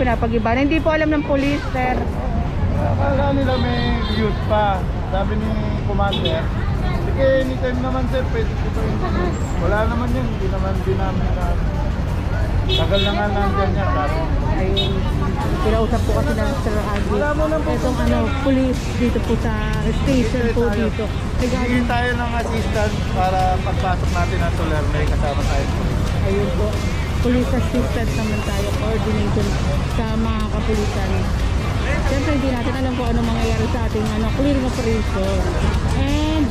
pinapag-iba. Hindi po alam ng police, sir. Akala nila may use pa. Sabi ni Commander, sige, anytime naman sir, pwede ko pa yun. Wala naman yun, hindi naman din namin na. Tagal na nga nandyan yan, sabi. Ayun, pinausap po kasi ng Sir Agi. Itong police dito po sa station po dito. Hingin tayo ng assistance para pagpasok natin ang Soler, may kasama tayo. Ayun po, police assistant naman tayo, coordination sa mga kapulisan. Siyempre hindi natin alam kung ano mangyayari sa ating clearing operation. And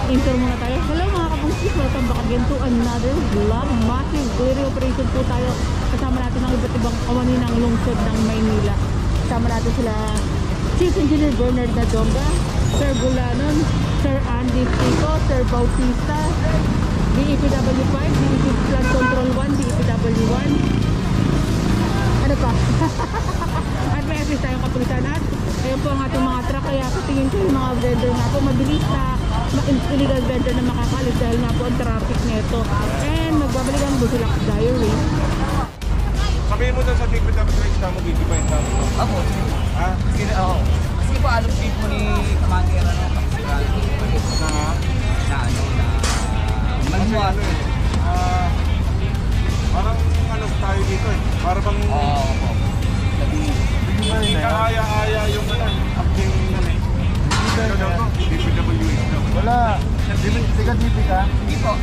intro muna tayo. Hello mga kapulisan, welcome back again to another vlog. Massive clearing operation po tayo. Kasama natin ang iba't ibang kawani ng lungsod ng Maynila. Kasama natin sila Chief Engineer Bernard Nadonga, Sir Bulanon, Sir Andy Pico, Sir Bautista, DEPW5, DEP Flood Control 1, DEPW1. Ano pa? At may assist tayong kapulisan at ayun po ang ating mga truck. Kaya tingin ko yung mga vendor nga po mabilis na illegal vendor na makakalis dahil nga po ang traffic nito. And magbabalikan po sila diary. Sabihin mo daw sa DPWH na mo, gigibayin ka mo. Ako? Ha? Kasi po alam mo ni Commander Manual. Parang ano tayo dito eh. Para bang hindi ka aya-aya yung acting na eh. DPWH na. Wala. Siga DP ka? Hindi po.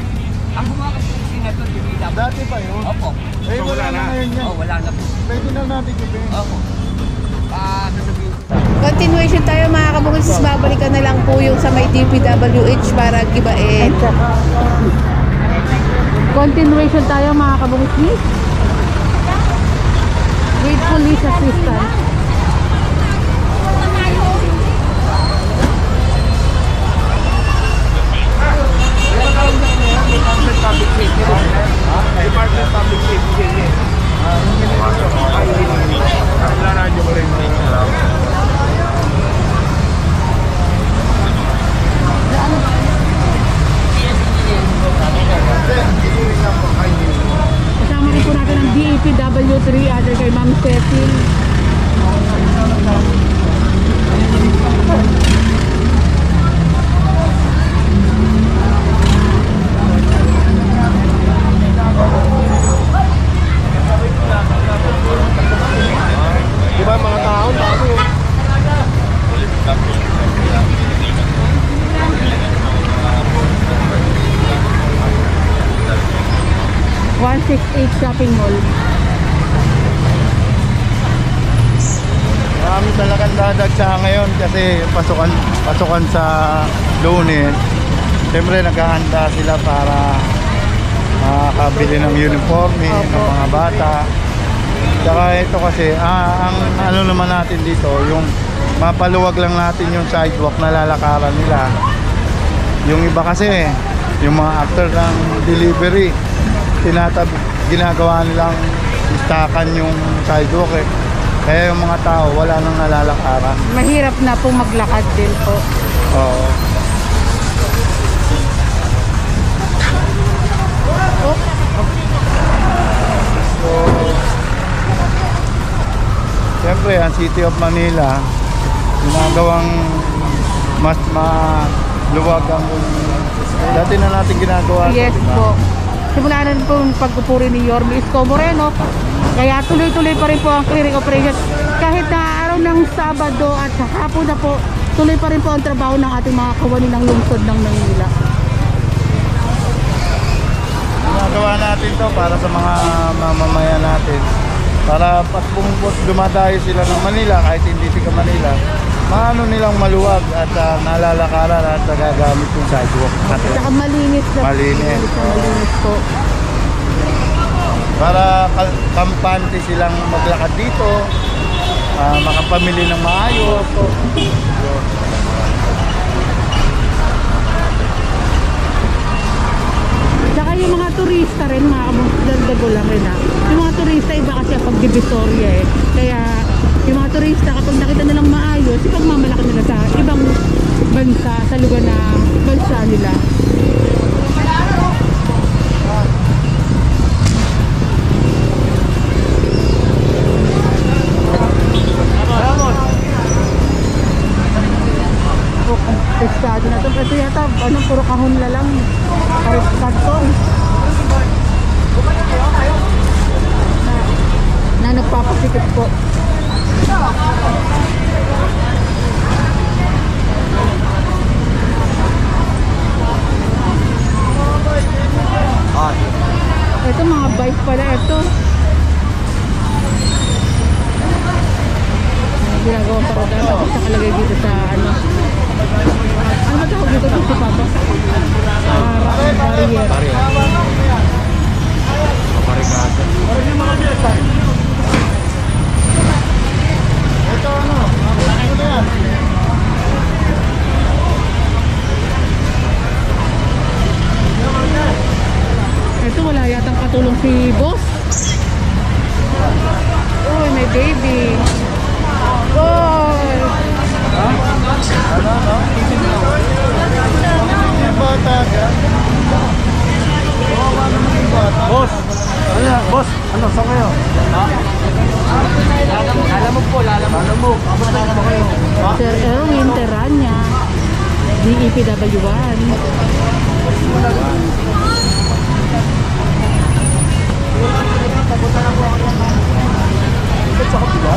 Ang gumawa kasi neto DPWH. Dati pa yun? Opo. Eh wala na ngayon yan. Wala na po. Pwede na natin gawin. Opo. Sasabihin. Continuation tayo mga kabukisis. Babalikan na lang po yung sa may DPWH para gibain. Continuation tayo mga kabukisis with police assistance. Department Public Safety. Radyo mo rin. Kasama rin po natin ang DEPW3 under kay Ma'am Cecil. Diba mga tao, bago. 168 Shopping Mall. Marami talagang dadagsa ngayon kasi pasukan sa Lunes. Siyempre naghahanda sila para makakabili ng uniforme ng mga bata. Saka ito kasi, ang ano naman natin dito, yung mapaluwag lang natin yung sidewalk na lalakaran nila. Yung iba kasi, yung mga after ng delivery, ginagawa nilang istakan yung sidewalk eh. Kaya yung mga tao, wala nang nalalakaran. Mahirap na po maglakad din po. Oo. So, siyempre, ang City of Manila, ginagawang mas maluwag ang dati na natin ginagawa. Yes diba? po. Simula na po yung pagpupuri ni Yorme Isko Moreno. Kaya tuloy-tuloy pa rin po ang clearing operation. Kahit na araw ng Sabado at hapon na po, tuloy pa rin po ang trabaho ng ating mga kawani ng lungsod ng Maynila. Ginagawa natin to para sa mga mamamayan natin. Para pag dumadayo sila ng Manila, kahit hindi sila Manila, maano nilang maluwag at nalalakaran at nagagamit yung sidewalk. Saka malinis na malinis po. Para kampante silang maglakad dito, makapamili ng maayos. Saka yung mga turista rin, mga kabungdago lang rin ha. Yung mga turista iba kasi pag divisoria eh. Kaya yung mga turista kapag nakita nilang maayos, ipagmamalaki nila sa ibang bansa, sa lugar na bansa nila. ito yata, ano, puro kahon na lang. Karton. Na nagpapasikip po. Ito mga bike pala ito. Ginagawa sa roda. Tapos nakalagay dito sa ano. Ano ba tawag dito si Papa? Barrier. Ito ano? Ano yan? Ito wala yatang katulong si boss. Uy, may baby. Boy! Yung bata ka? Boss! Ano yan? Boss? Ano? Saan kayo? Lalamog po, lalamog. Lalamog. Kamusta na kayo? Sir Erwin Teranya. DEPW1. Sa kapila?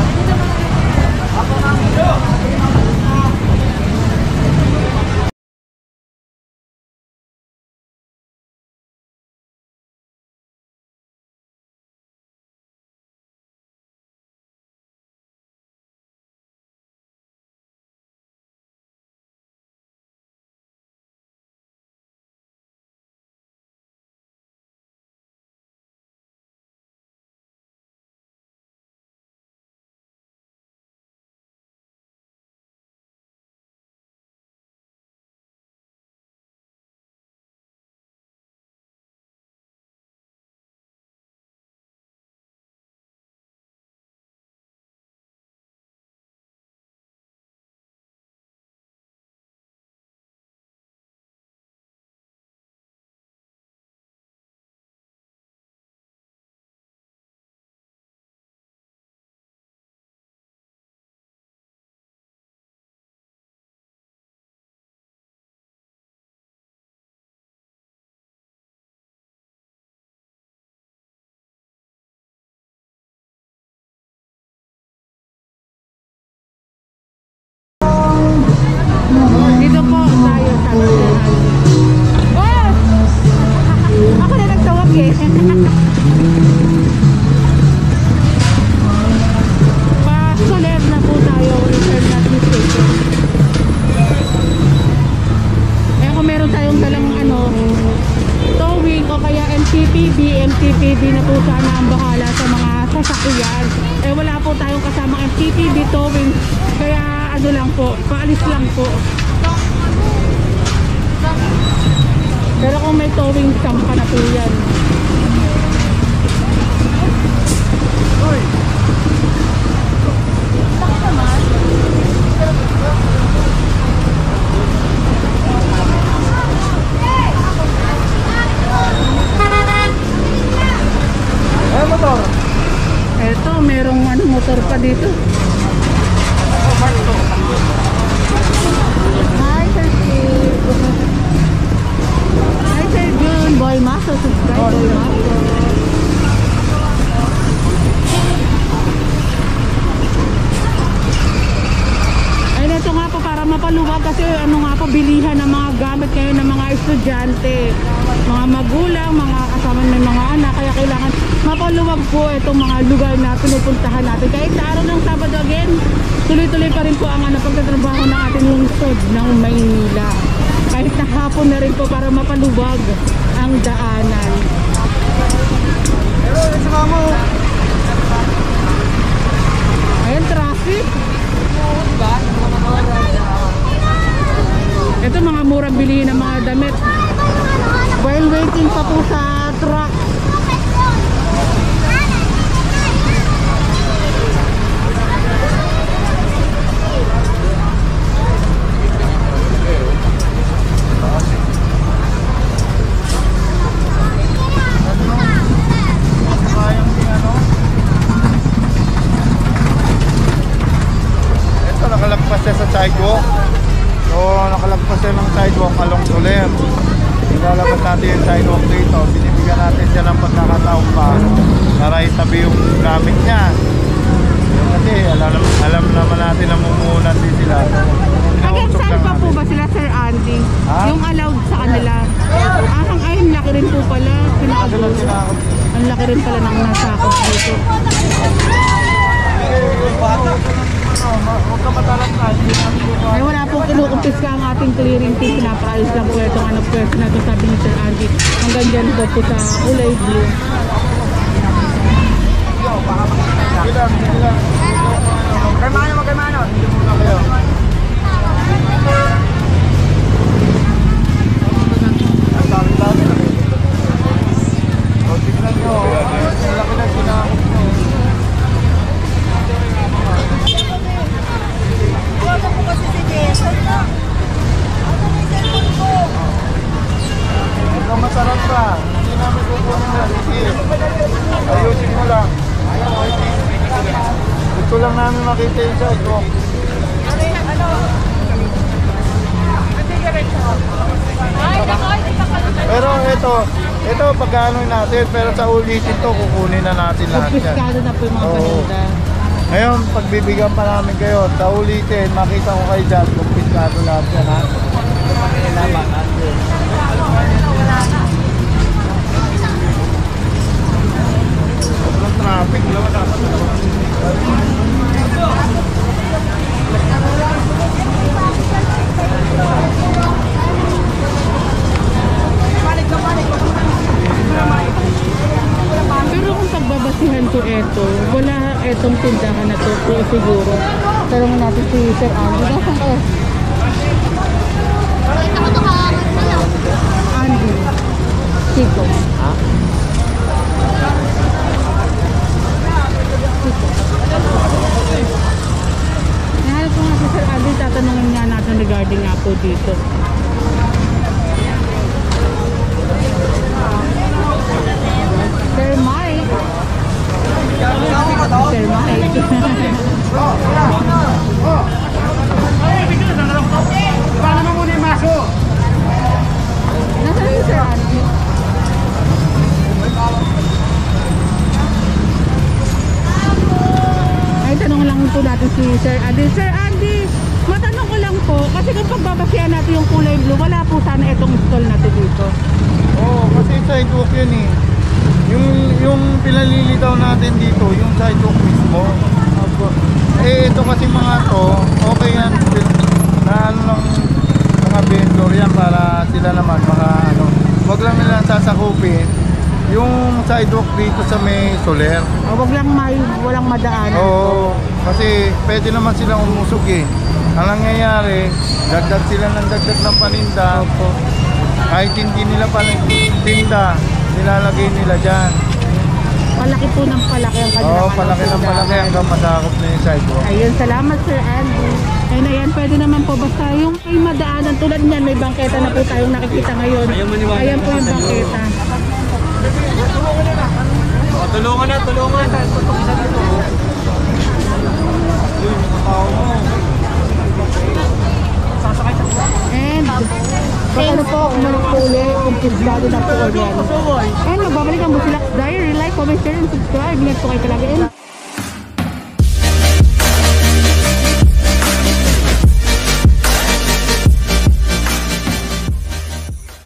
Dito po tayo sa Boss! Ako na nagtawag eh. Pa-soler na po tayo. Return na station. Eh kung meron tayong dalang ano, towing o kaya MTPB na po sana ang bahala sa mga sasakyan. Eh wala po tayong kasamang MTPB towing. Kaya ano lang po, paalis lang po. Pero kung may towing, sampa na po yan. Motor. Eto, merong ano, motor pa dito. Hi, Sir Steve. Hi, Sir Jun. Boy Maso, subscribe, Boy Maso. Ayun, ito nga po para mapaluwag kasi ano nga po, bilihan ng mga gamit kayo ng mga estudyante, mga magulang, mga kasama ng mga anak. Kaya kailangan mapaluwag po itong mga lugar na pinupuntahan natin. Kahit sa araw ng Sabado again, tuloy-tuloy pa rin po ang pagtatrabaho ng ating lungsod ng Maynila. Kahit na hapon na rin po para mapaluwag ang daanan. Pero, sa mamo. Ayan, traffic. Ito mga murang bilihin ng mga damit. While waiting pa po sa truck. Ito, nakalagpas siya sa sidewalk. So, nakalagpas siya ng sidewalk. along Soler. Nilalabas natin yung sidewalk dito. Binibigyan natin siya ng pagkakataon pa para itabi yung gamit niya. Kasi alam naman natin na mumuhunan din sila. Hanggang Pinausok saan lang pa po natin. ba sila, Sir Andy? Ha? Yung allowed sa kanila? Ay, ang laki rin po pala. Ang laki rin pala ng nasakop dito. Huwag ka matalang na. Ay, wala pong kinukumpiska ang ating clearing team. Pinapaayos lang po itong pwesto na ito, sabi ni Sir Andy. Hanggang dyan daw po sa kulay blue. Magkamano. Tignan nyo, ang laki na sinakop nyo. Huwag ka masarap ka. Hindi namin kukunin na. Sige. Ayusin mo lang. Gusto lang namin makita yung sidewalk. Pero ito pagkano natin, pero sa ulitin to kukunin na natin lahat yan. Kumpiskado na po yung mga Oo. paninda. Ngayon, pagbibigyan pa namin kayo, sa ulitin, makita ko kayo dyan, kumpiskado lahat yan ha. Sobrang traffic. Pero kung pagbabasihan ko ito, wala etong tindahan na to po siguro. Tanongin natin si Sir Andy. Nasaan kayo? Andy. Chico. Ha? Nahanap ko nga si Sir Andy. Tatanungin nga natin regarding nga po dito. Sir Mike. Sir Mike. Paano mo muna yung maso? Nasaan si Sir Andy? Ay, tanong lang po natin si Sir Andy. Sir Andy, matanong ko lang po, kasi kung pagbabasihan natin yung kulay blue, wala po sana itong stall natin dito. Oo, kasi sidewalk yun eh. Yung pinalilitaw natin dito, yung sidewalk mismo. Eh, ito kasi mga to, okay yan. Na ano lang, mga vendor yan para sila naman, mga ano. Wag lang nilang sasakupin yung sidewalk dito sa may Soler. O, wag lang walang madaanan. Oo, kasi pwede naman silang umusog eh. Ang nangyayari, dagdag sila ng dagdag ng paninda. Kahit hindi nila paninda, nilalagay nila dyan. Palaki po ng palaki ang kanilang Oo, palaki ng palaki hanggang masakop na yung sidewalk. Ayun, salamat Sir Andy. Ayun na yan, pwede naman po basta yung may madaanan tulad niyan, may bangketa na po tayong nakikita ngayon. Ayan po yung bangketa. Tulungan na. And, ano po, umanok po ulit, kumpisado na po ulit. And magbabalik ang Busilak Diary, like, comment, share, and subscribe. Ingat po kayo talaga.